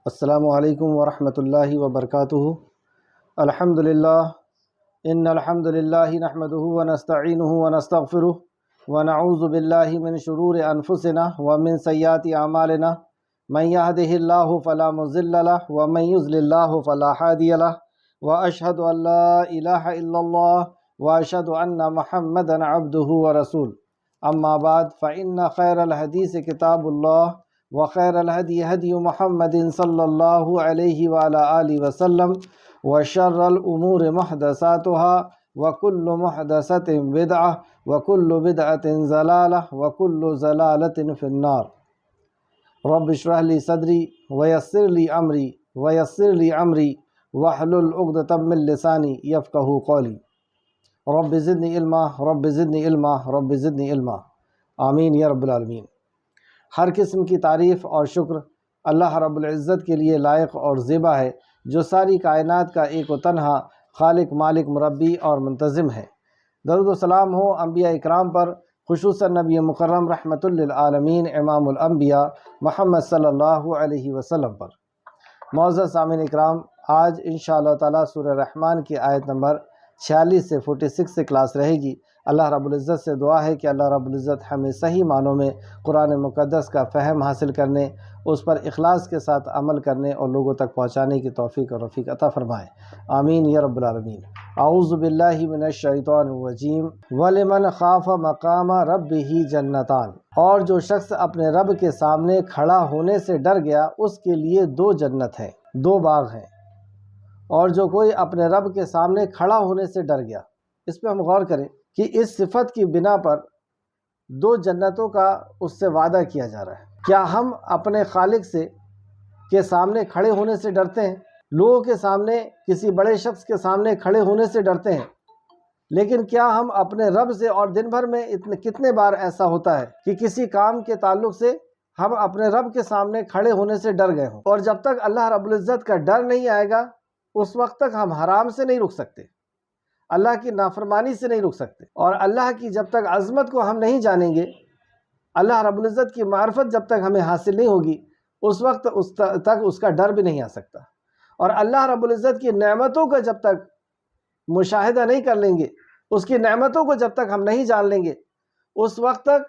السلام علیکم ورحمۃ اللہ وبرکاتہ۔ الحمدللہ ان الحمدللہ نحمدہ ونستعینہ ونستغفرہ ونعوذ باللہ من شرور انفسنا ومن سیئات اعمالنا من یہدہ اللہ فلا مضل لہ ومن یضلل اللہ فلا ہادی لہ واشہد ان لا الہ الا اللہ واشہد ان محمدا عبدہ ورسولہ۔ اما بعد فإن خیر الحدیث کتاب اللہ وخیر الہدی ہدی محمد صلی اللہ علیہ وعلی آلہ وسلم وشر الامور محدثاتها وکل محدثۃ بدعہ وکل بدعۃ ضلالہ وکل ضلالۃ فی النار۔ رب اشرح لی صدری ویسر لی امری واحلل عقدۃ من لسانی یفقہوا قولی۔ رب زدنی علما رب زدنی علما رب زدنی علما، آمین یا رب العالمین۔ ہر قسم کی تعریف اور شکر اللہ رب العزت کے لیے لائق اور زیبا ہے، جو ساری کائنات کا ایک و تنہا خالق، مالک، مربی اور منتظم ہے۔ درود و سلام ہو انبیاء اکرام پر، خصوصاً نبی مکرم رحمۃ للعالمین امام الانبیاء محمد صلی اللہ علیہ وسلم پر۔ معزز سامعین اکرام، آج انشاءاللہ تعالیٰ سورہ رحمان کی آیت نمبر 46 سے 46 سے کلاس رہے گی۔ اللہ رب العزت سے دعا ہے کہ اللہ رب العزت ہمیں صحیح معنوں میں قرآن مقدس کا فہم حاصل کرنے، اس پر اخلاص کے ساتھ عمل کرنے اور لوگوں تک پہنچانے کی توفیق اور رفیق عطا فرمائے، آمین یا رب العالمین۔ اعوذ باللہ من الشیطان الرجیم۔ وَلِمَنْ خَافَ مَقَامَ رَبِّهِ جَنَّتَانِ، اور جو شخص اپنے رب کے سامنے کھڑا ہونے سے ڈر گیا، اس کے لیے دو جنت ہیں، دو باغ ہیں۔ اور جو کوئی اپنے رب کے سامنے کھڑا ہونے سے ڈر گیا، اس پہ ہم غور کریں کہ اس صفت کی بنا پر دو جنتوں کا اس سے وعدہ کیا جا رہا ہے۔ کیا ہم اپنے خالق کے سامنے کھڑے ہونے سے ڈرتے ہیں؟ لوگوں کے سامنے، کسی بڑے شخص کے سامنے کھڑے ہونے سے ڈرتے ہیں، لیکن کیا ہم اپنے رب سے، اور دن بھر میں کتنے بار ایسا ہوتا ہے کہ کسی کام کے تعلق سے ہم اپنے رب کے سامنے کھڑے ہونے سے ڈر گئے ہوں، اور جب تک اللہ رب العزت کا ڈر نہیں آئے گا اس وقت تک ہم حرام سے نہیں رک سکتے، اللہ کی نافرمانی سے نہیں رک سکتے، اور اللہ کی جب تک عظمت کو ہم نہیں جانیں گے، اللہ رب العزت کی معرفت جب تک ہمیں حاصل نہیں ہوگی، اس وقت تک اس کا ڈر بھی نہیں آ سکتا۔ اور اللہ رب العزت کی نعمتوں کا جب تک مشاہدہ نہیں کر لیں گے، اس کی نعمتوں کو جب تک ہم نہیں جان لیں گے، اس وقت تک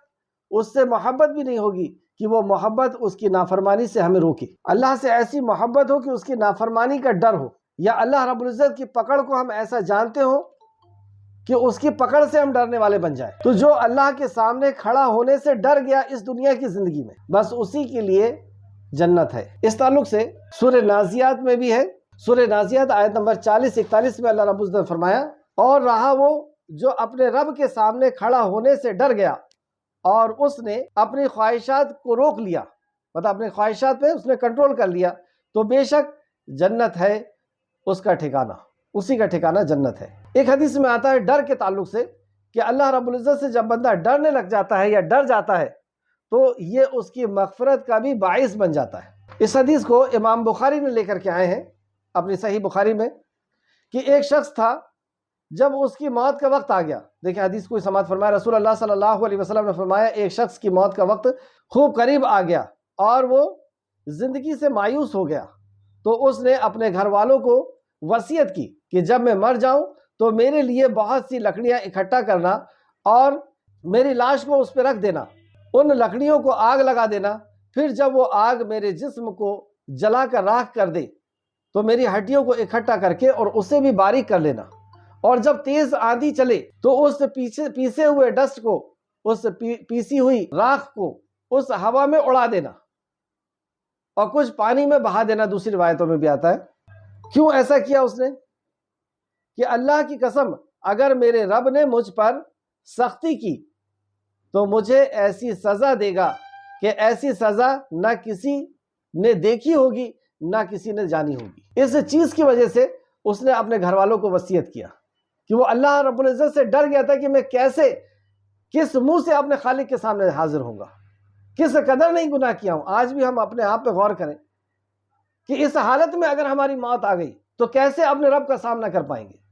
اس سے محبت بھی نہیں ہوگی کہ وہ محبت اس کی نافرمانی سے ہمیں روکے۔ اللہ سے ایسی محبت ہو کہ اس کی نافرمانی کا ڈر ہو، یا اللہ رب العزت کی پکڑ کو ہم ایسا جانتے ہو کہ اس کی پکڑ سے ہم ڈرنے والے بن جائیں۔ تو جو اللہ کے سامنے کھڑا ہونے سے ڈر گیا اس دنیا کی زندگی میں، بس اسی کے لیے جنت ہے۔ اس تعلق سے سورہ نازیات میں بھی ہے، سورہ نازیات آیت نمبر 40-41 میں اللہ رب العزت نے فرمایا، اور رہا وہ جو اپنے رب کے سامنے کھڑا ہونے سے ڈر گیا اور اس نے اپنی خواہشات کو روک لیا، مطلب اپنی خواہشات پہ اس نے کنٹرول کر لیا، تو بے شک جنت ہے اس کا ٹھکانہ، اسی کا ٹھکانہ جنت ہے۔ ایک حدیث میں آتا ہے ڈر کے تعلق سے کہ اللہ رب العزت سے جب بندہ ڈرنے لگ جاتا ہے یا ڈر جاتا ہے تو یہ اس کی مغفرت کا بھی باعث بن جاتا ہے۔ اس حدیث کو امام بخاری نے لے کر کے آئے ہیں اپنی صحیح بخاری میں، کہ ایک شخص تھا، جب اس کی موت کا وقت آ گیا، دیکھیں حدیث کو سماعت فرمایا، رسول اللہ صلی اللہ علیہ وسلم نے فرمایا ایک شخص کی موت کا وقت خوب قریب آ گیا اور وہ زندگی سے مایوس ہو گیا، تو اس نے اپنے گھر والوں کو وصیت کی کہ جب میں مر جاؤں تو میرے لیے بہت سی لکڑیاں اکٹھا کرنا اور میری لاش کو اس پہ رکھ دینا، ان لکڑیوں کو آگ لگا دینا، پھر جب وہ آگ میرے جسم کو جلا کر راکھ کر دے تو میری ہڈیوں کو اکٹھا کر کے اور اسے بھی باریک کر لینا، اور جب تیز آندھی چلے تو اس پیسے ہوئے ڈسٹ کو، اس پیسی ہوئی راکھ کو اس ہوا میں اڑا دینا اور کچھ پانی میں بہا دینا۔ دوسری روایتوں میں بھی آتا ہے۔ کیوں ایسا کیا اس نے؟ کہ اللہ کی قسم اگر میرے رب نے مجھ پر سختی کی تو مجھے ایسی سزا دے گا کہ ایسی سزا نہ کسی نے دیکھی ہوگی نہ کسی نے جانی ہوگی۔ اس چیز کی وجہ سے اس نے اپنے گھر والوں کو وصیت کیا کہ وہ اللہ رب العزت سے ڈر گیا تھا کہ میں کس منہ سے اپنے خالق کے سامنے حاضر ہوں گا، کس قدر نہیں گناہ کیا ہوں۔ آج بھی ہم اپنے آپ پہ غور کریں کہ اس حالت میں اگر ہماری موت آ گئی تو کیسے اپنے رب کا سامنا کر پائیں گے،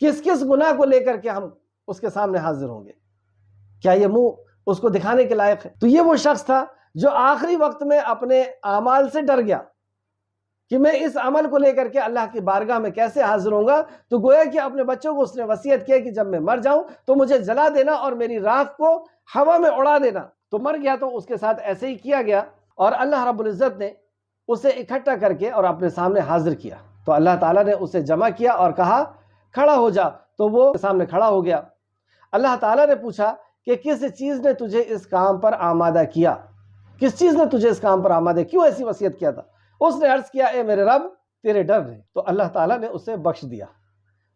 کس گناہ کو لے کر کے ہم اس کے سامنے حاضر ہوں گے، کیا یہ منہ اس کو دکھانے کے لائق ہے؟ تو یہ وہ شخص تھا جو آخری وقت میں اپنے اعمال سے ڈر گیا کہ میں اس عمل کو لے کر کے اللہ کی بارگاہ میں کیسے حاضر ہوں گا، تو گویا کہ اپنے بچوں کو اس نے وصیت کیا کہ جب میں مر جاؤں تو مجھے جلا دینا اور میری راکھ کو ہوا میں اڑا دینا۔ تو مر گیا تو اس کے ساتھ ایسے ہی کیا گیا، اور اللہ رب العزت نے اسے اکٹھا کر کے اور اپنے سامنے حاضر کیا۔ تو اللہ تعالیٰ نے اسے جمع کیا اور کہا کھڑا ہو جا، تو وہ سامنے کھڑا ہو گیا۔ اللہ تعالیٰ نے پوچھا کہ کس چیز نے تجھے اس کام پر آمادہ کیا، کس چیز نے تجھے اس کام پر آمادہ، کیوں ایسی وصیت کیا تھا؟ اس نے عرض کیا اے میرے رب تیرے ڈر نے، تو اللہ تعالیٰ نے اسے بخش دیا۔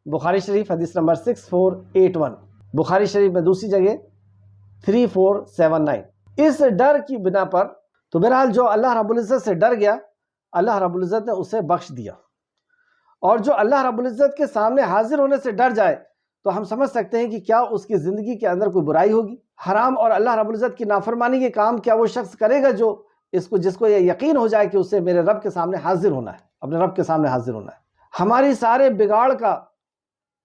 بخاری شریف حدیث نمبر 6481، بخاری شریف میں دوسری جگہ 3479۔ اس ڈر کی بنا پر تو بہرحال جو اللہ رب العزت سے ڈر گیا، اللہ رب العزت نے اسے بخش دیا، اور جو اللہ رب العزت کے سامنے حاضر ہونے سے ڈر جائے تو ہم سمجھ سکتے ہیں کہ کیا اس کی زندگی کے اندر کوئی برائی ہوگی، حرام اور اللہ رب العزت کی نافرمانی کے کام کیا وہ شخص کرے گا جو جس کو یہ یقین ہو جائے کہ اسے میرے رب کے سامنے حاضر ہونا ہے، اپنے رب کے سامنے حاضر ہونا ہے۔ ہماری سارے بگاڑ کا،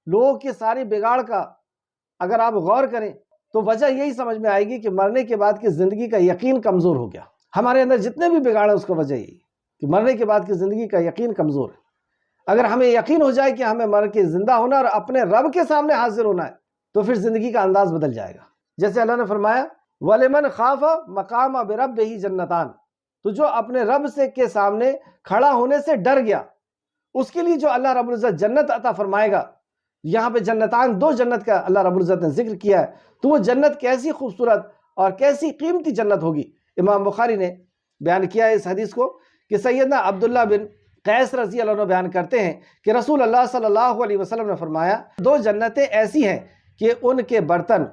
لوگوں کی ساری بگاڑ کا اگر آپ غور کریں تو وجہ یہی سمجھ میں آئے گی کہ مرنے کے بعد کی زندگی کا یقین کمزور ہو گیا۔ ہمارے اندر جتنے بھی بگاڑ ہیں اس کا وجہ یہی کہ مرنے کے بعد کی زندگی کا یقین کمزور ہے۔ اگر ہمیں یقین ہو جائے کہ ہمیں مر کے زندہ ہونا اور اپنے رب کے سامنے حاضر ہونا ہے تو پھر زندگی کا انداز بدل جائے گا۔ جیسے اللہ نے فرمایا وَلِمَنْ خَافَ مَقَامَ بِرَبِّهِ جَنَّتَانِ، تو جو اپنے رب سے کے سامنے کھڑا ہونے سے ڈر گیا اس کے لیے جو اللہ رب العزت جنت عطا فرمائے گا۔ یہاں پہ جنتان، دو جنت کا اللہ رب العزت نے ذکر کیا ہے، تو وہ جنت کیسی خوبصورت اور کیسی قیمتی جنت ہوگی۔ امام بخاری نے بیان کیا ہے اس حدیث کو کہ سیدنا عبداللہ بن قیس رضی اللہ عنہ بیان کرتے ہیں کہ رسول اللہ صلی اللہ علیہ وسلم نے فرمایا دو جنتیں ایسی ہیں کہ ان کے برتن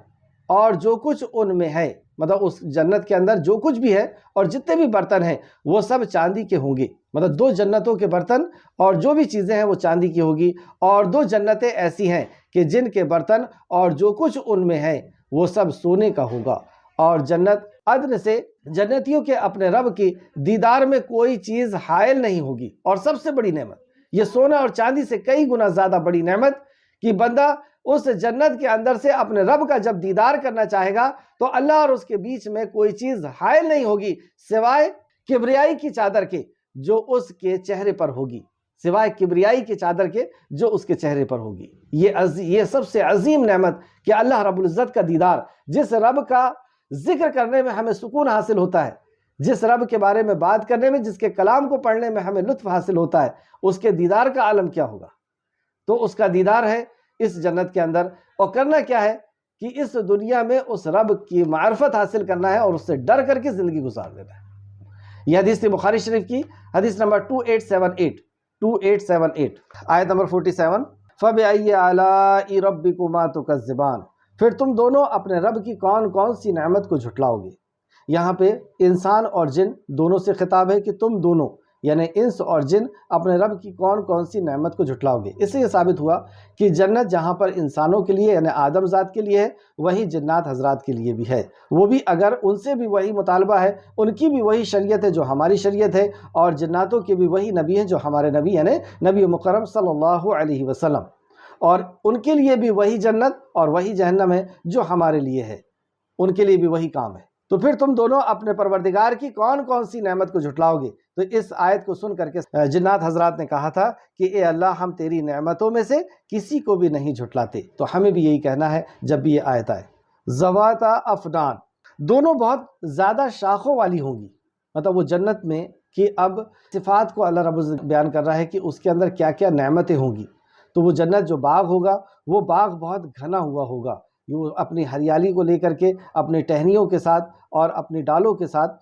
اور جو کچھ ان میں ہے، مطلب اس جنت کے اندر جو کچھ بھی ہے اور جتنے بھی برتن ہیں وہ سب چاندی کے ہوں گے، مطلب دو جنتوں کے برتن اور جو بھی چیزیں ہیں وہ چاندی کی ہوگی، اور دو جنتیں ایسی ہیں کہ جن کے برتن اور جو کچھ ان میں ہے وہ سب سونے کا ہوگا، اور جنت عدن سے جنتیوں کے اپنے رب کی دیدار میں کوئی چیز حائل نہیں ہوگی۔ اور سب سے بڑی نعمت، یہ سونا اور چاندی سے کئی گنا زیادہ بڑی نعمت کہ بندہ اس جنت کے اندر سے اپنے رب کا جب دیدار کرنا چاہے گا تو اللہ اور اس کے بیچ میں کوئی چیز حائل نہیں ہوگی سوائے کبریائی کی چادر کے جو اس کے چہرے پر ہوگی، سوائے کبریائی کی چادر کے جو اس کے چہرے پر ہوگی۔ یہ سب سے عظیم نعمت کہ اللہ رب العزت کا دیدار، جس رب کا ذکر کرنے میں ہمیں سکون حاصل ہوتا ہے، جس رب کے بارے میں بات کرنے میں، جس کے کلام کو پڑھنے میں ہمیں لطف حاصل ہوتا ہے، اس کے دیدار کا عالم کیا ہوگا۔ تو اس کا دیدار ہے اس جنت کے اندر، اور کرنا کیا ہے کہ اس دنیا میں اس رب کی معرفت حاصل کرنا ہے اور اس سے ڈر کر کے زندگی گزار دینا ہے۔ یہ حدیث تھی بخاری شریف کی حدیث نمبر 2878 آیت نمبر 47، فَبِأَيِّ آلَاءِ رَبِّكُمَا تُكَذِّبَانِ، پھر تم دونوں اپنے رب کی کون کون سی نعمت کو جھٹلاؤ گے۔ یہاں پہ انسان اور جن دونوں سے خطاب ہے کہ تم دونوں یعنی انس اور جن اپنے رب کی کون کون سی نعمت کو جھٹلاؤ گے۔ اس سے یہ ثابت ہوا کہ جنت جہاں پر انسانوں کے لیے یعنی آدم ذات کے لیے ہے وہی جنات حضرات کے لیے بھی ہے، وہ بھی اگر ان سے بھی وہی مطالبہ ہے، ان کی بھی وہی شریعت ہے جو ہماری شریعت ہے، اور جناتوں کے بھی وہی نبی ہیں جو ہمارے نبی یعنی نبی مکرم صلی اللہ علیہ وسلم، اور ان کے لیے بھی وہی جنت اور وہی جہنم ہے جو ہمارے لیے ہے، ان کے لیے بھی وہی کام ہے۔ تو پھر تم دونوں اپنے پروردگار کی کون کون سی نعمت کو جھٹلاؤ گے۔ تو اس آیت کو سن کر کے جنات حضرات نے کہا تھا کہ اے اللہ ہم تیری نعمتوں میں سے کسی کو بھی نہیں جھٹلاتے، تو ہمیں بھی یہی کہنا ہے جب بھی یہ آیت آئے۔ ذواتا افنان، دونوں بہت زیادہ شاخوں والی ہوں گی، مطلب وہ جنت میں کہ اب صفات کو اللہ رب العزت بیان کر رہا ہے کہ اس کے اندر کیا کیا نعمتیں ہوں گی۔ تو وہ جنت جو باغ ہوگا وہ باغ بہت گھنا ہوا ہوگا، وہ اپنی ہریالی کو لے کر کے اپنی ٹہنیوں کے ساتھ اور اپنی ڈالوں کے ساتھ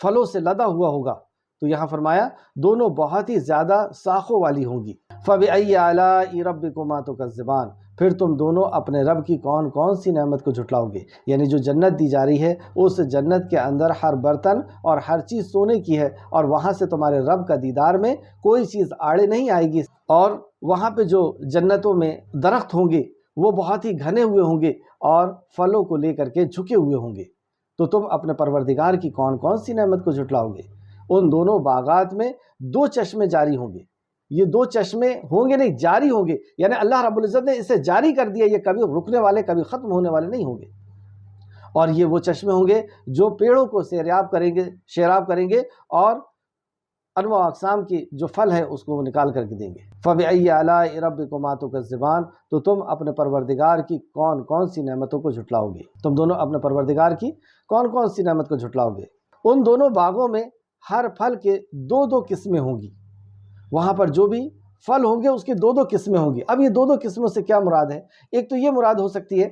پھلوں سے لدا ہوا ہوگا۔ تو یہاں فرمایا دونوں بہت ہی زیادہ شاخوں والی ہوں گی۔ فَبِأَيِّ آلَاءِ رَبِّكُمَا تُكَذِّبَانِ، پھر تم دونوں اپنے رب کی کون کون سی نعمت کو جھٹلاؤ گے۔ یعنی جو جنت دی جا رہی ہے اس جنت کے اندر ہر برتن اور ہر چیز سونے کی ہے، اور وہاں سے تمہارے رب کا دیدار میں کوئی چیز آڑے نہیں آئے گی، اور وہاں پہ جو جنتوں میں درخت ہوں گے وہ بہت ہی گھنے ہوئے ہوں گے اور پھلوں کو لے کر کے جھکے ہوئے ہوں گے۔ تو تم اپنے پروردگار کی کون کون سی نعمت کو جھٹلاؤ گے۔ ان دونوں باغات میں دو چشمے جاری ہوں گے، یہ دو چشمے ہوں گے نہیں، جاری ہوں گے، یعنی اللہ رب العزت نے اسے جاری کر دیا، یہ کبھی رکنے والے کبھی ختم ہونے والے نہیں ہوں گے۔ اور یہ وہ چشمے ہوں گے جو پیڑوں کو سیراب کریں گے اور انواع اقسام کی جو پھل ہے اس کو وہ نکال کر کے دیں گے۔ فَبِأَيِّ آلَاءِ رَبِّكُمَا تُكَذِّبَانِ، تو تم اپنے پروردگار کی کون کون سی نعمتوں کو جھٹلاؤ گے؟ تم دونوں اپنے پروردگار کی کون کون سی نعمت کو جھٹلاؤ گے؟ ان دونوں باغوں میں ہر پھل کے دو دو قسمیں ہوں گی، وہاں پر جو بھی پھل ہوں گے اس کی دو دو قسمیں ہوں گی۔ اب یہ دو دو قسموں سے کیا مراد ہے؟ ایک تو یہ مراد ہو سکتی ہے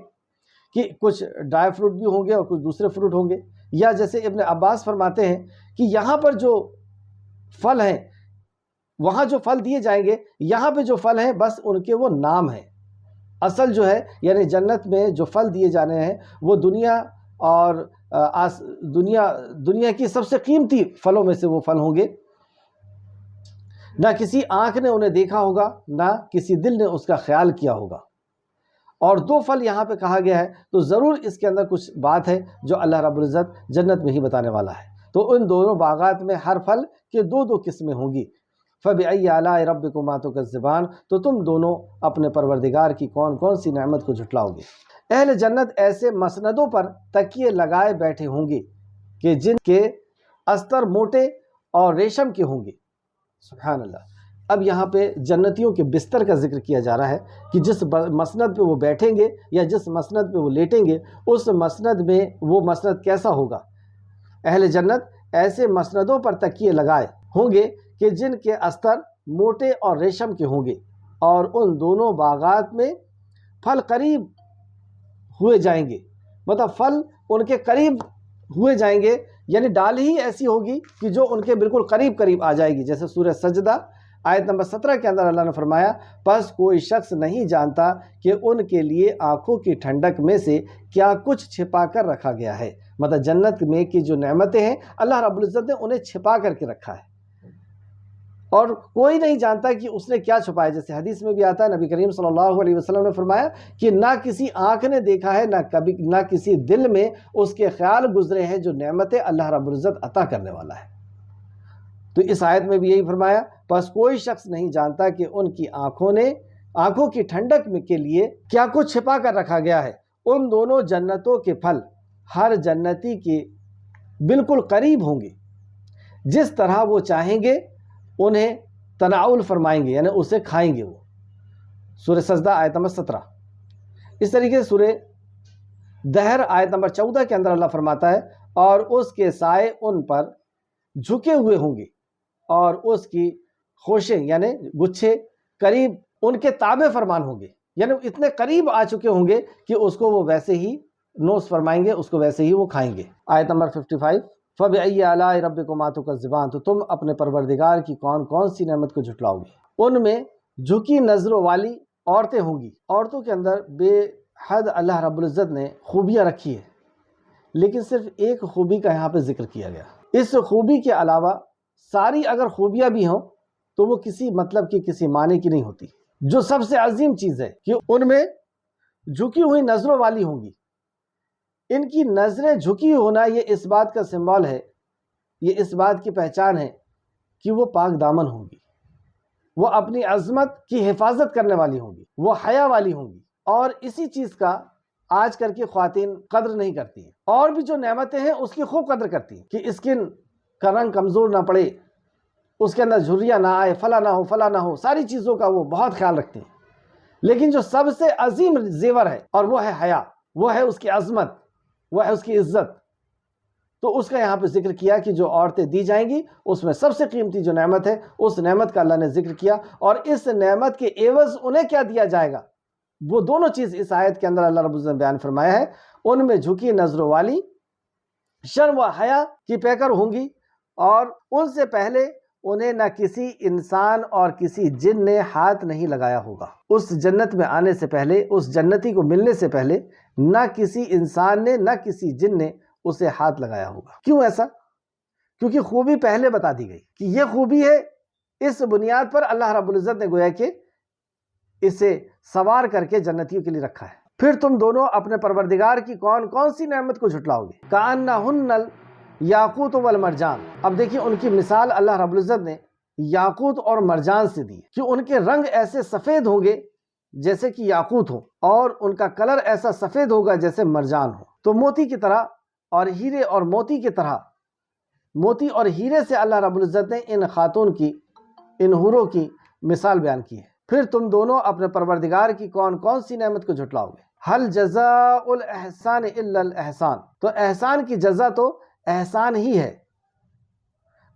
کہ کچھ ڈرائی فروٹ بھی ہوں گے اور کچھ دوسرے فروٹ ہوں گے، یا جیسے ابن عباس فرماتے ہیں کہ یہاں پر جو پھل ہیں، وہاں جو پھل دیے جائیں گے، یہاں پہ جو پھل ہیں بس ان کے وہ نام ہیں، اصل جو ہے یعنی جنت میں جو پھل دیے جانے ہیں وہ دنیا اور دنیا کی سب سے قیمتی پھلوں میں سے وہ پھل ہوں گے۔ نہ کسی آنکھ نے انہیں دیکھا ہوگا، نہ کسی دل نے اس کا خیال کیا ہوگا۔ اور دو پھل یہاں پہ کہا گیا ہے تو ضرور اس کے اندر کچھ بات ہے جو اللہ رب العزت جنت میں ہی بتانے والا ہے۔ تو ان دونوں باغات میں ہر پھل کے دو دو قسمیں ہوں گی۔ فَبِأَيِّ آلَاءِ رَبِّكُمَا تُكَذِّبَانِ، تو تم دونوں اپنے پروردگار کی کون کون سی نعمت کو جھٹلاؤ گے؟ اہل جنت ایسے مسندوں پر تکیے لگائے بیٹھے ہوں گے کہ جن کے استر موٹے اور ریشم کے ہوں گے۔ سبحان اللہ۔ اب یہاں پہ جنتیوں کے بستر کا ذکر کیا جا رہا ہے کہ جس مسند پہ وہ بیٹھیں گے یا جس مسند پہ وہ لیٹیں گے، اس مسند میں وہ مسند کیسا ہوگا؟ اہل جنت ایسے مسندوں پر تکیے لگائے ہوں گے کہ جن کے استر موٹے اور ریشم کے ہوں گے، اور ان دونوں باغات میں پھل قریب ہوئے جائیں گے، مطلب پھل ان کے قریب ہوئے جائیں گے، یعنی ڈال ہی ایسی ہوگی کہ جو ان کے بالکل قریب قریب آ جائے گی۔ جیسے سورہ سجدہ آیت نمبر 17 کے اندر اللہ نے فرمایا، پس کوئی شخص نہیں جانتا کہ ان کے لیے آنکھوں کی ٹھنڈک میں سے کیا کچھ چھپا کر رکھا گیا ہے۔ مطلب جنت میں کی جو نعمتیں ہیں اللہ رب العزت نے انہیں چھپا کر کے رکھا ہے، اور کوئی نہیں جانتا کہ اس نے کیا چھپایا۔ جیسے حدیث میں بھی آتا ہے، نبی کریم صلی اللہ علیہ وسلم نے فرمایا کہ نہ کسی آنکھ نے دیکھا ہے، نہ کسی دل میں اس کے خیال گزرے ہیں جو نعمتیں اللہ رب العزت عطا کرنے والا ہے۔ تو اس آیت میں بھی یہی فرمایا، پس کوئی شخص نہیں جانتا کہ ان کی آنکھوں کی ٹھنڈک کے لیے کیا کچھ چھپا کر رکھا گیا ہے۔ ان دونوں جنتوں کے پھل ہر جنتی کے بالکل قریب ہوں گے، جس طرح وہ چاہیں گے انہیں تناول فرمائیں گے، یعنی اسے کھائیں گے وہ۔ سورہ سجدہ آیت نمبر 17۔ اس طریقے سے سورہ دہر آیت نمبر 14 کے اندر اللہ فرماتا ہے، اور اس کے سائے ان پر جھکے ہوئے ہوں گے، اور اس کی خوشیں یعنی گچھے قریب ان کے تابع فرمان ہوں گے، یعنی اتنے قریب آ چکے ہوں گے کہ اس کو وہ ویسے ہی نوش فرمائیں گے، اس کو ویسے ہی وہ کھائیں گے۔ آیت نمبر 55، فَبِأَيِّ آلَاءِ رَبِّكُمَا تُكَذِّبَانِ، تو تم اپنے پروردگار کی کون کون سی نعمت کو جھٹلاؤ گے؟ ان میں جھکی نظروں والی عورتیں ہوں گی۔ عورتوں کے اندر بے حد اللہ رب العزت نے خوبیاں رکھی ہے، لیکن صرف ایک خوبی کا یہاں پہ ذکر کیا گیا۔ اس خوبی کے علاوہ ساری اگر خوبیاں بھی ہوں تو وہ کسی مطلب کی، کسی معنی کی نہیں ہوتی۔ جو سب سے عظیم چیز ہے کہ ان میں جھکی ہوئی نظروں والی ہوں گی۔ ان کی نظریں جھکی ہونا یہ اس بات کا سمبول ہے، یہ اس بات کی پہچان ہے کہ وہ پاک دامن ہوں گی، وہ اپنی عظمت کی حفاظت کرنے والی ہوں گی، وہ حیا والی ہوں گی۔ اور اسی چیز کا آج کل کی خواتین قدر نہیں کرتی ہیں، اور بھی جو نعمتیں ہیں اس کی خوب قدر کرتی ہیں کہ اسکن کا رنگ کمزور نہ پڑے، اس کے اندر جھریاں نہ آئے، فلاں نہ ہو، فلاں نہ ہو، ساری چیزوں کا وہ بہت خیال رکھتی ہیں۔ لیکن جو سب سے عظیم زیور ہے اور وہ ہے حیا، وہ ہے اس کی عظمت، وہ ہے اس کی عزت، تو اس کا یہاں پہ ذکر کیا کہ جو عورتیں دی جائیں گی اس میں سب سے قیمتی جو نعمت ہے اس نعمت کا اللہ نے ذکر کیا، اور اس نعمت کے عوض انہیں کیا دیا جائے گا، وہ دونوں چیز اس آیت کے اندر اللہ رب العزت نے بیان فرمایا ہے۔ ان میں جھکی نظروں والی شرم و حیا کی پیکر ہوں گی، اور ان سے پہلے انہیں نہ کسی انسان اور کسی جن نے ہاتھ نہیں لگایا ہوگا۔ اس جنت میں آنے سے پہلے، اس جنتی کو ملنے سے پہلے نہ کسی انسان نے نہ کسی جن نے اسے ہاتھ لگایا ہوگا۔ کیوں ایسا؟ کیونکہ خوبی پہلے بتا دی گئی کہ یہ خوبی ہے، اس بنیاد پر اللہ رب العزت نے گویا کہ اسے سوار کر کے جنتیوں کے لیے رکھا ہے۔ پھر تم دونوں اپنے پروردگار کی کون کون سی نعمت کو جھٹلاؤ گے؟ کأنہن الیاقوت والمرجان۔ اب دیکھیے ان کی مثال اللہ رب العزت نے یاقوت اور مرجان سے دی کہ ان کے رنگ ایسے سفید ہوں گے جیسے کہ یاقوت ہو، اور ان کا کلر ایسا سفید ہوگا جیسے مرجان ہو۔ تو موتی کی طرح اور ہیرے اور موتی کی طرح موتی اور ہیرے سے اللہ رب العزت نے ان خاتون کی، ان حوروں کی مثال بیان کی ہے۔ پھر تم دونوں اپنے پروردگار کی کون کون سی نعمت کو جھٹلاؤ گے؟ حل جزاء الاحسان الا الاحسان، تو احسان کی جزا تو احسان ہی ہے۔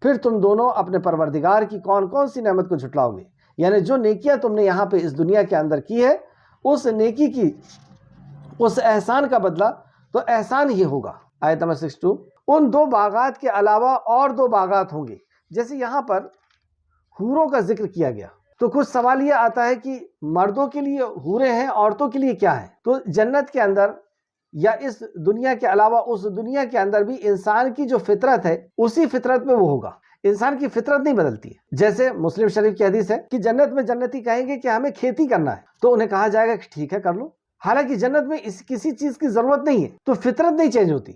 پھر تم دونوں اپنے پروردگار کی کون کون سی نعمت کو جھٹلاؤ گے؟ یعنی جو نیکیاں تم نے یہاں پہ اس دنیا کے اندر کی ہے، اس نیکی کی، اس احسان کا بدلہ تو احسان ہی ہوگا۔ آیت نمبر 62، ان دو باغات کے علاوہ اور دو باغات ہوں گے۔ جیسے یہاں پر حوروں کا ذکر کیا گیا تو کچھ سوال یہ آتا ہے کہ مردوں کے لیے حوریں ہیں، عورتوں کے لیے کیا ہے؟ تو جنت کے اندر یا اس دنیا کے علاوہ اس دنیا کے اندر بھی انسان کی جو فطرت ہے اسی فطرت میں وہ ہوگا، انسان کی فطرت نہیں بدلتی ہے۔ جیسے مسلم شریف کی حدیث ہے کہ جنت میں جنتی کہیں گے کہ ہمیں کھیتی کرنا ہے، تو انہیں کہا جائے گا کہ ٹھیک ہے کر لو، حالانکہ جنت میں کسی چیز کی ضرورت نہیں ہے، تو فطرت نہیں چینج ہوتی۔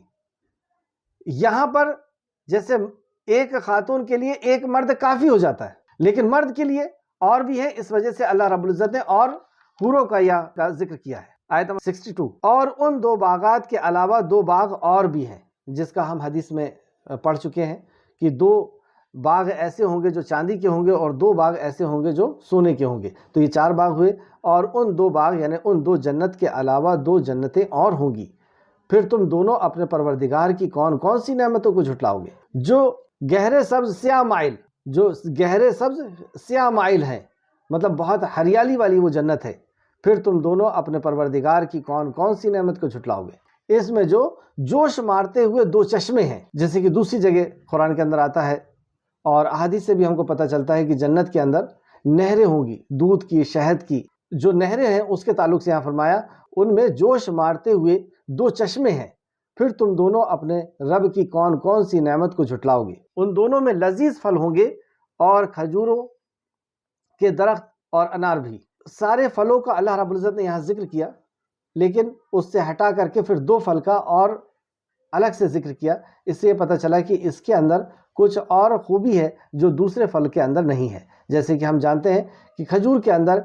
یہاں پر جیسے ایک خاتون کے لیے ایک مرد کافی ہو جاتا ہے، لیکن مرد کے لیے اور بھی ہے، اس وجہ سے اللہ رب العزت نے اور حوروں کا ذکر کیا ہے۔ آیت نمبر 62، اور ان دو باغات کے علاوہ دو باغ اور بھی ہیں، جس کا ہم حدیث میں پڑھ چکے ہیں کہ دو باغ ایسے ہوں گے جو چاندی کے ہوں گے اور دو باغ ایسے ہوں گے جو سونے کے ہوں گے، تو یہ 4 باغ ہوئے، اور ان دو باغ یعنی ان دو جنت کے علاوہ 2 جنتیں اور ہوں گی۔ پھر تم دونوں اپنے پروردگار کی کون کون سی نعمتوں کو جھٹلاؤ گے؟ جو گہرے سبز سیاہ مائل، جو گہرے سبز سیاہ مائل ہے، مطلب بہت ہریالی والی وہ جنت ہے۔ پھر تم دونوں اپنے پروردگار کی کون کون سی نعمت کو جھٹلاؤ گے؟ اس میں جو جوش مارتے ہوئے 2 چشمے ہیں، جیسے کہ دوسری جگہ قرآن کے اندر آتا ہے، اور احادیث سے بھی ہم کو پتہ چلتا ہے کہ جنت کے اندر نہریں ہوں گی، دودھ کی، شہد کی جو نہریں ہیں، اس کے تعلق سے یہاں فرمایا ان میں جوش مارتے ہوئے 2 چشمے ہیں۔ پھر تم دونوں اپنے رب کی کون کون سی نعمت کو جھٹلاؤ گے؟ ان دونوں میں لذیذ پھل ہوں گے اور کھجوروں کے درخت اور انار بھی۔ سارے پھلوں کا اللہ رب العزت نے یہاں ذکر کیا، لیکن اس سے ہٹا کر کے پھر 2 پھل کا اور الگ سے ذکر کیا۔ اس سے یہ پتہ چلا کہ اس کے اندر کچھ اور خوبی ہے جو دوسرے پھل کے اندر نہیں ہے۔ جیسے کہ ہم جانتے ہیں کہ کھجور کے اندر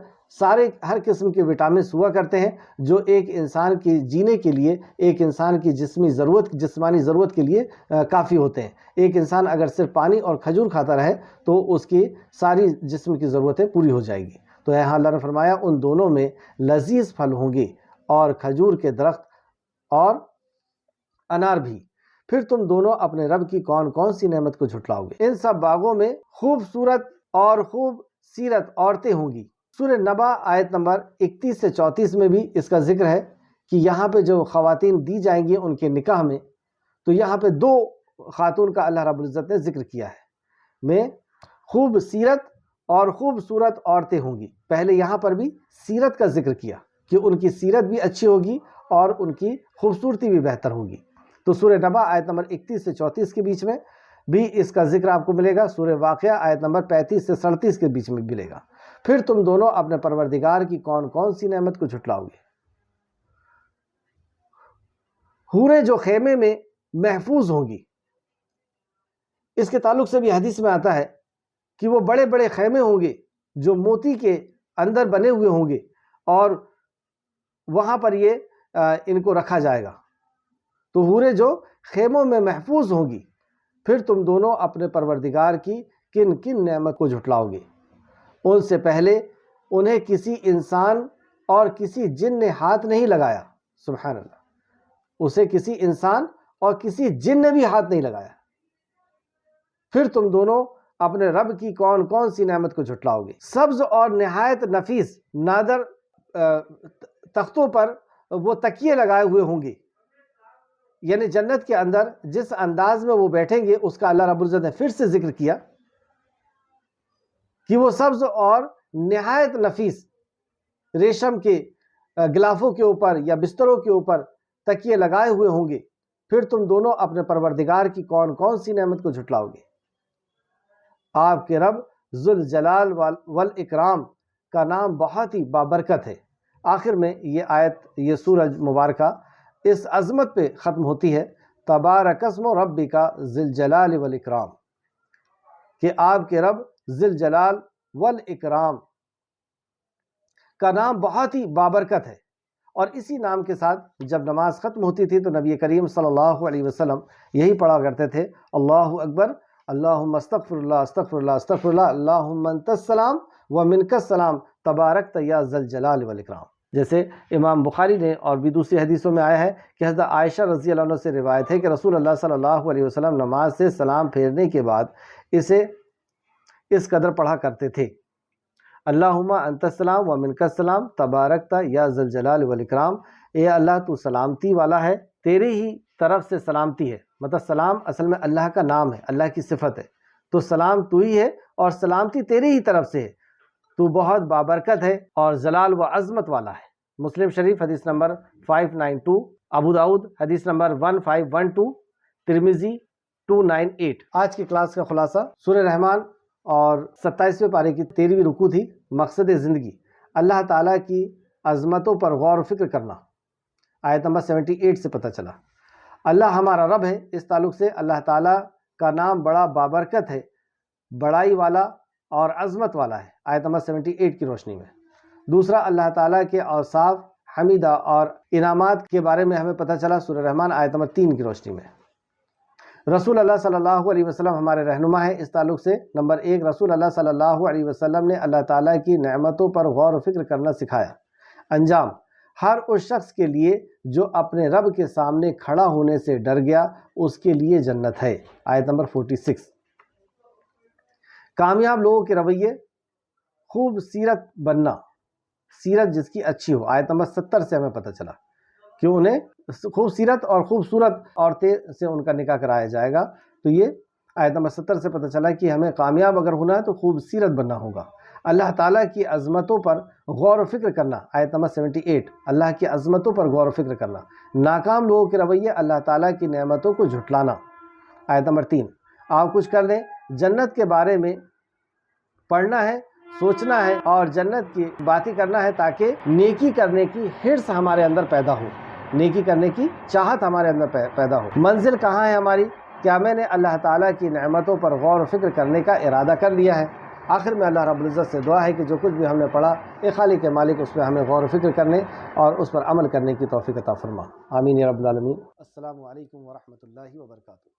ہر قسم کے وٹامنس ہوا کرتے ہیں جو ایک انسان کی جینے کے لیے، ایک انسان کی جسمانی ضرورت کے لیے کافی ہوتے ہیں۔ ایک انسان اگر صرف پانی اور کھجور کھاتا رہے تو اس کی ساری جسم کی ضرورتیں پوری ہو جائے گی۔ تو یہاں اللہ نے فرمایا ان دونوں میں لذیذ پھل ہوں گے اور کھجور کے درخت اور انار بھی۔ پھر تم دونوں اپنے رب کی کون کون سی نعمت کو جھٹلاؤ گے؟ ان سب باغوں میں خوبصورت اور خوب سیرت عورتیں ہوں گی۔ سورہ نبا آیت نمبر 31 سے 34 میں بھی اس کا ذکر ہے کہ یہاں پہ جو خواتین دی جائیں گی ان کے نکاح میں، تو یہاں پہ 2 خاتون کا اللہ رب العزت نے ذکر کیا ہے، میں خوب سیرت اور خوبصورت عورتیں ہوں گی۔ پہلے یہاں پر بھی سیرت کا ذکر کیا کہ ان کی سیرت بھی اچھی ہوگی اور ان کی خوبصورتی بھی بہتر ہوگی۔ تو سورہ نبا آیت نمبر 31 سے 34 کے بیچ میں بھی اس کا ذکر آپ کو ملے گا۔ سورہ واقعہ آیت نمبر 35 سے 37 کے بیچ میں ملے گا۔ پھر تم دونوں اپنے پروردگار کی کون کون سی نعمت کو جھٹلاؤ گے؟ حوریں جو خیمے میں محفوظ ہوں گی، اس کے تعلق سے بھی حدیث میں آتا ہے کہ وہ بڑے بڑے خیمے ہوں گے جو موتی کے اندر بنے ہوئے ہوں گے، اور وہاں پر یہ ان کو رکھا جائے گا۔ تو حوریں جو خیموں میں محفوظ ہوں گی۔ پھر تم دونوں اپنے پروردگار کی کن کن نعمت کو جھٹلاؤ گے؟ ان سے پہلے انہیں کسی انسان اور کسی جن نے ہاتھ نہیں لگایا۔ سبحان اللہ، اسے کسی انسان اور کسی جن نے بھی ہاتھ نہیں لگایا۔ پھر تم دونوں اپنے رب کی کون کون سی نعمت کو جھٹلاؤ گے؟ سبز اور نہایت نفیس نادر تختوں پر وہ تکیے لگائے ہوئے ہوں گے، یعنی جنت کے اندر جس انداز میں وہ بیٹھیں گے اس کا اللہ رب العزت نے پھر سے ذکر کیا کہ وہ سبز اور نہایت نفیس ریشم کے غلافوں کے اوپر یا بستروں کے اوپر تکیے لگائے ہوئے ہوں گے۔ پھر تم دونوں اپنے پروردگار کی کون کون سی نعمت کو جھٹلاؤ گے؟ آپ کے رب ذوالجلال والاکرام کا نام بہت ہی بابرکت ہے۔ آخر میں یہ آیت، یہ سورہ مبارکہ اس عظمت پہ ختم ہوتی ہے، تبارک اسم ربک ذی الجلال والاکرام، کہ آپ کے رب ذی الجلال والاکرام کا نام بہت ہی بابرکت ہے اور اسی نام کے ساتھ جب نماز ختم ہوتی تھی تو نبی کریم صلی اللہ علیہ وسلم یہی پڑھا کرتے تھے، اللہ اکبر، اللہم استغفر اللہ استغفر اللہ استغفر اللہ، اللہم انت السلام و منک السلام تبارکت یا ذی الجلال والاکرام۔ جیسے امام بخاری نے اور بھی دوسری حدیثوں میں آیا ہے کہ حضرت عائشہ رضی اللہ عنہ سے روایت ہے کہ رسول اللہ صلی اللہ علیہ وسلم نماز سے سلام پھیرنے کے بعد اسے اس قدر پڑھا کرتے تھے، اللہم انت السلام و منک السلام تبارکت یا ذی الجلال والاکرام، اے اللہ تو سلامتی والا ہے، تیرے ہی طرف سے سلامتی ہے۔ مطلب سلام اصل میں اللہ کا نام ہے، اللہ کی صفت ہے، تو سلام تو ہی ہے اور سلامتی تیری ہی طرف سے ہے، تو بہت بابرکت ہے اور جلال و عظمت والا ہے۔ مسلم شریف حدیث نمبر 592، ابو داؤد حدیث نمبر 1512، ترمذی 298۔ آج کی کلاس کا خلاصہ سورہ رحمان اور 27ویں پارے کی 13ویں رکوع تھی، مقصد زندگی اللہ تعالیٰ کی عظمتوں پر غور و فکر کرنا۔ آیت نمبر 78 سے پتہ چلا اللہ ہمارا رب ہے، اس تعلق سے اللہ تعالیٰ کا نام بڑا بابرکت ہے، بڑائی والا اور عظمت والا ہے، آیت نمبر 78 کی روشنی میں۔ دوسرا اللہ تعالیٰ کے اوصاف حمیدہ اور انعامات کے بارے میں ہمیں پتہ چلا سورہ رحمان آیت نمبر 3 کی روشنی میں۔ رسول اللہ صلی اللہ علیہ وسلم ہمارے رہنما ہے، اس تعلق سے نمبر 1 رسول اللہ صلی اللہ علیہ وسلم نے اللہ تعالیٰ کی نعمتوں پر غور و فکر کرنا سکھایا۔ انجام ہر اس شخص کے لیے جو اپنے رب کے سامنے کھڑا ہونے سے ڈر گیا، اس کے لیے جنت ہے، آیت نمبر 46۔ کامیاب لوگوں کے رویے خوب سیرت بننا، سیرت جس کی اچھی ہو، آیت نمبر 70 سے ہمیں پتہ چلا کہ انہیں خوب سیرت اور خوبصورت عورتیں سے ان کا نکاح کرایا جائے گا، تو یہ آیت نمبر 70 سے پتہ چلا کہ ہمیں کامیاب اگر ہونا ہے تو خوب سیرت بننا ہوگا۔ اللہ تعالیٰ کی عظمتوں پر غور و فکر کرنا، آیت نمبر 78، اللہ کی عظمتوں پر غور و فکر کرنا۔ ناکام لوگوں کے رویے اللہ تعالیٰ کی نعمتوں کو جھٹلانا، آیت نمبر 3۔ آپ کچھ کر لیں، جنت کے بارے میں پڑھنا ہے، سوچنا ہے اور جنت کی باتیں کرنا ہے تاکہ نیکی کرنے کی حرص ہمارے اندر پیدا ہو، نیکی کرنے کی چاہت ہمارے اندر پیدا ہو۔ منزل کہاں ہے ہماری؟ کیا میں نے اللہ تعالیٰ کی نعمتوں پر غور و فکر کرنے کا ارادہ کر لیا ہے؟ آخر میں اللہ رب العزت سے دعا ہے کہ جو کچھ بھی ہم نے پڑھا، اے خالق کے مالک اس پہ ہمیں غور و فکر کرنے اور اس پر عمل کرنے کی توفیق عطا فرما، آمین یا رب العالمین۔ السلام علیکم ورحمۃ اللہ وبرکاتہ۔